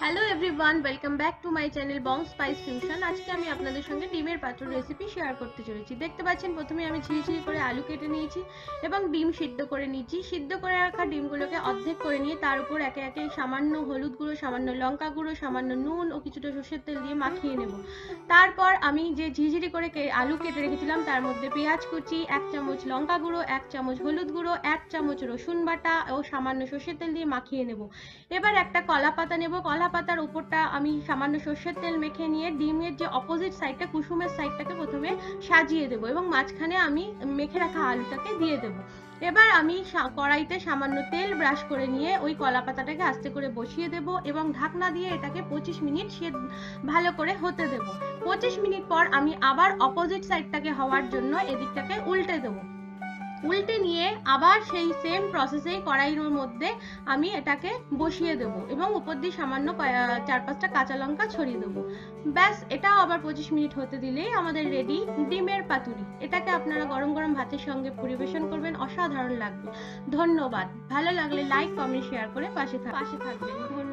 Hello everyone, welcome back to my channel Bong spice fusion. আজকে আমি আপনাদের সঙ্গে ডিমের পাতুর রেসিপি শেয়ার করতে চলেছি। দেখতে পাচ্ছেন প্রথমে আমি ঝিরিঝিরি করে আলু কেটে নিয়েছি এবং ডিম সিদ্ধ করে নিয়েছি। সিদ্ধ করে রাখা ডিমগুলোকে অর্ধেক করে নিয়ে তার উপর একে একে সামান্য হলুদ গুঁড়ো, সামান্য লঙ্কা গুঁড়ো, সামান্য নুন ও কিছুটা সর্ষের তেল দিয়ে মাখিয়ে নেব। তারপর আমি যে ঝিরিঝিরি করে আলু কেটে রেখেছিলাম তার মধ্যে পেঁয়াজ কুচি, 1 চামচ লঙ্কা গুঁড়ো, 1 চামচ হলুদ গুঁড়ো, 1 চামচ রসুন বাটা ও সামান্য সর্ষের তেল দিয়ে মাখিয়ে নেব। এবার একটা কলা পাতা নেব। কলা পাতার উপরটা আমি সামান্য সর্ষের তেল মেখে নিয়ে ডিমের যে অপোজিট সাইডটা, কুসুমের সাইডটাকে প্রথমে সাজিয়ে দেবো এবং মাঝখানে আমি মেখে রাখা আলুটাকে দিয়ে দেবো। এবার আমি কড়াইতে সামান্য তেল ব্রাশ করে নিয়ে ওই কলা পাতাটাকে আস্তে করে বসিয়ে দেব এবং ঢাকনা দিয়ে এটাকে 25 মিনিট ভালো করে হতে দেব। 25 মিনিট পর আমি আবার অপোজিট সাইডটাকে হওয়ার জন্য এদিকটাকে উল্টে দেবো। উল্টে নিয়ে আবার সেই সেম প্রসেসেই কড়াইয়ের মধ্যে আমি এটাকে বসিয়ে দেবো এবং উপর দিয়ে সামান্য 4-5টা কাঁচা লঙ্কা ছড়িয়ে দেবো। ব্যাস, এটাও আবার 25 মিনিট হতে দিলেই আমাদের রেডি ডিমের পাতুরি। এটাকে আপনারা গরম গরম ভাতের সঙ্গে পরিবেশন করবেন, অসাধারণ লাগবে। ধন্যবাদ। ভালো লাগলে লাইক, কমেন্ট, শেয়ার করে পাশে থাকবেন।